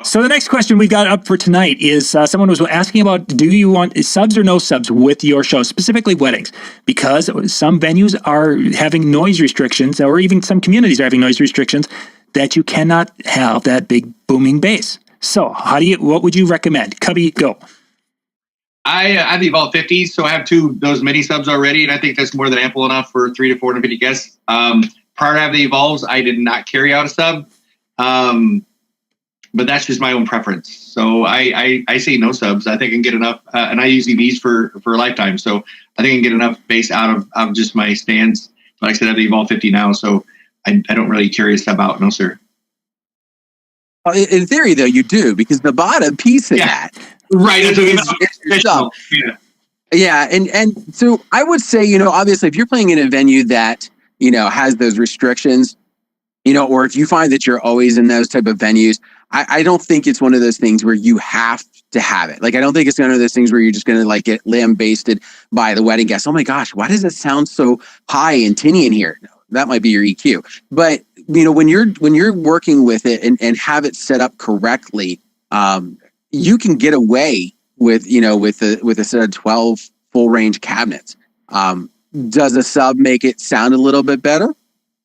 So the next question we got up for tonight is someone was asking about, do you want subs or no subs with your show, specifically weddings? Because some venues are having noise restrictions, or even some communities are having noise restrictions, that you cannot have that big booming bass. So what would you recommend? Cubby, go. I have the Evolve 50s, so I have those mini subs already, and I think that's more than ample enough for 300 to 450 guests. Prior to having the Evolves, I did not carry out a sub. But that's just my own preference. So I say no subs. I think I can get enough, and I use EVs for a lifetime. So I think I can get enough bass out of just my stands. Like I said, I have the Evolve 50 now, so I don't really carry a sub out. No, sir. In theory, though, you do, because the bottom piece of that, right? It's your sub. Yeah, and so I would say, obviously, if you're playing in a venue that has those restrictions, or if you find that you're always in those type of venues, I don't think it's one of those things where you have to have it. Like, I don't think it's one of those things where you're just going to get lambasted by the wedding guests. Oh my gosh, why does it sound so high and tinny in here? No, that might be your EQ. But when you're working with it and have it set up correctly, you can get away with a set of 12 full range cabinets. Does a sub make it sound a little bit better?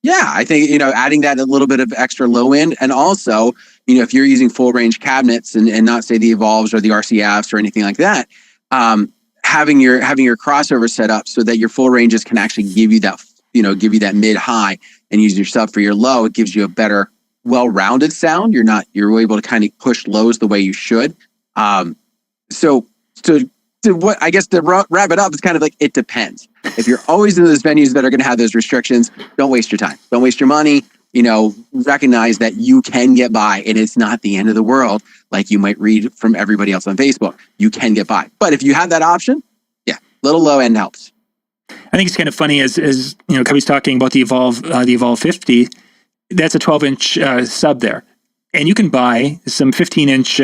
Yeah, I think, adding that a little bit of extra low end, and also, if you're using full range cabinets and not say the Evolves or the RCFs or anything like that, having your crossover set up so that your full ranges can actually give you that mid high and use your sub for your low, it gives you a better, well-rounded sound. You're able to kind of push lows the way you should. So what I guess to wrap it up, it's kind of like, it depends. If you're always in those venues that are going to have those restrictions, don't waste your time. Don't waste your money. Recognize that you can get by, and it's not the end of the world like you might read from everybody else on Facebook. You can get by. But if you have that option, yeah, little low end helps. I think it's kind of funny as Cubby's talking about the Evolve 50. That's a 12-inch sub there, and you can buy some 15-inch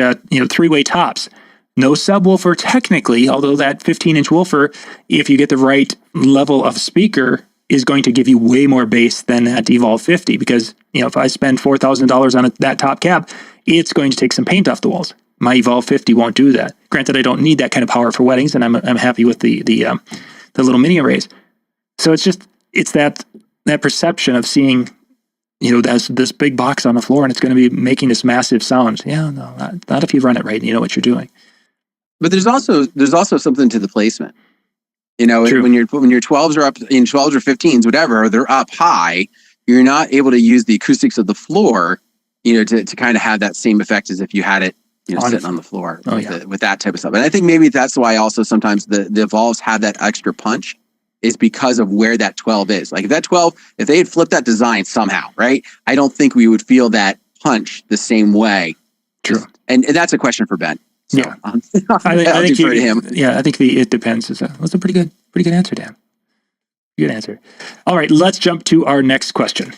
three-way tops. No subwoofer technically, although that 15-inch woofer, if you get the right level of speaker, is going to give you way more bass than that Evolve 50. Because if I spend $4,000 on that top cab, it's going to take some paint off the walls. My Evolve 50 won't do that. Granted, I don't need that kind of power for weddings, and I'm happy with the little mini arrays. So it's that perception of seeing this big box on the floor, and it's going to be making this massive sound. Yeah, no, not if you run it right and you know what you're doing. But there's also something to the placement. True. when your 12s are up in 12s or 15s, whatever, they're up high, you're not able to use the acoustics of the floor, to kind of have that same effect as if you had it, sitting on the floor with that type of stuff. And I think maybe that's why also sometimes the Evolves have that extra punch, is because of where that 12 is. Like if they had flipped that design somehow, right? I don't think we would feel that punch the same way. True. And that's a question for Ben. So, yeah, I think it depends. That's a pretty good answer, Dan. Good answer. All right, let's jump to our next question.